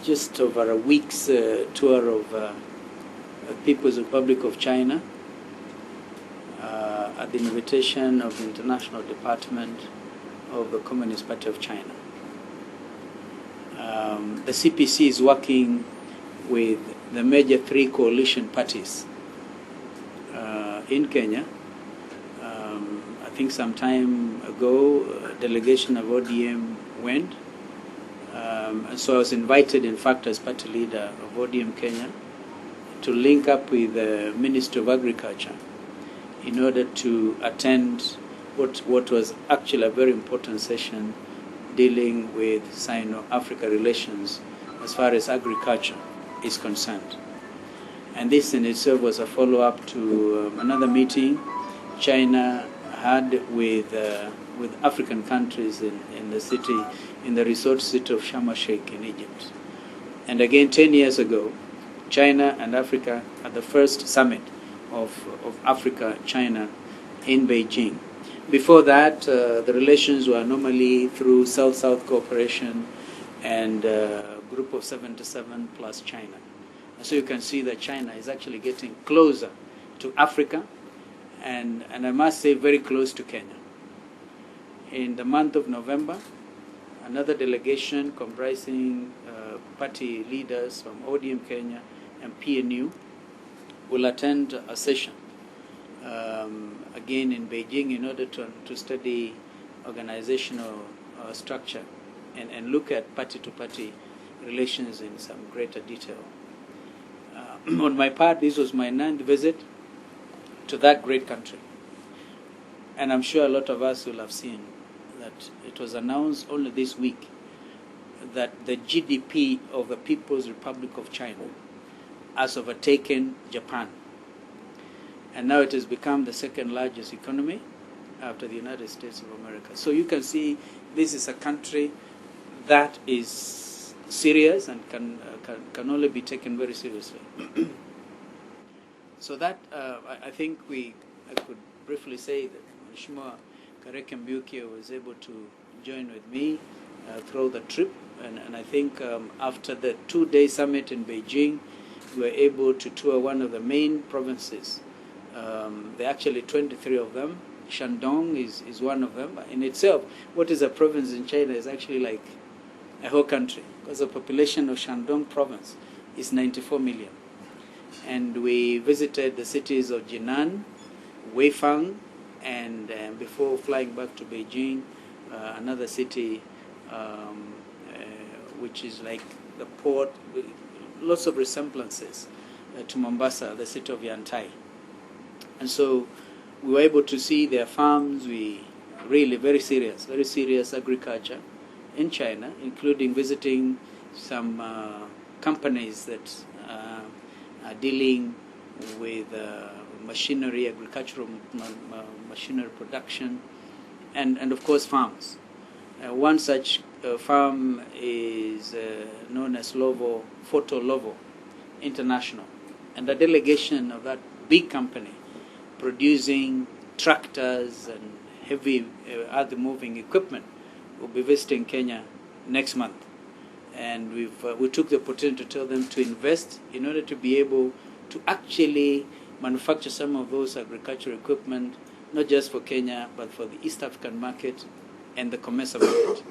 just over a week's tour of People's Republic of China at the invitation of the International Department of the Communist Party of China. The CPC is working with the major three coalition parties in Kenya. I think some time ago, a delegation of ODM went. And so I was invited, in fact, as party leader of ODM Kenya, to link up with the Minister of Agriculture in order to attend what was actually a very important session dealing with Sino-Africa relations as far as agriculture is concerned. And this in itself was a follow-up to another meeting China had with African countries in the resort city of Sharm el-Sheikh in Egypt. And again, 10 years ago, China and Africa had the first summit of Africa-China in Beijing. Before that, the relations were normally through South-South cooperation and Group of 77 plus China. And so you can see that China is actually getting closer to Africa and I must say very close to Kenya. In the month of November, another delegation comprising party leaders from ODM Kenya and PNU will attend a session again in Beijing in order to study organizational structure and look at party-to-party relations in some greater detail. On my part, this was my 9th visit to that great country. And I'm sure a lot of us will have seen that it was announced only this week that the GDP of the People's Republic of China has overtaken Japan. And now it has become the second largest economy after the United States of America. So you can see this is a country that is serious and can only be taken very seriously. So that, I think I could briefly say that Mheshimiwa Kareke Mbukia was able to join with me through the trip. And I think after the 2-day summit in Beijing, we were able to tour one of the main provinces. There are actually 23 of them. Shandong is one of them. In itself, what is a province in China is actually like a whole country, because the population of Shandong province is 94 million. And we visited the cities of Jinan, Weifang, and before flying back to Beijing, another city which is like the port, lots of resemblances to Mombasa, the city of Yantai. And so we were able to see their farms. We really very serious agriculture in China, including visiting some companies that are dealing with machinery, agricultural machinery production, and of course farms. One such farm is known as Photo Lovo International, and the delegation of that big company producing tractors and heavy other moving equipment will be visiting Kenya next month. And we took the opportunity to tell them to invest in order to be able to actually manufacture some of those agricultural equipment, not just for Kenya, but for the East African market and the COMESA market.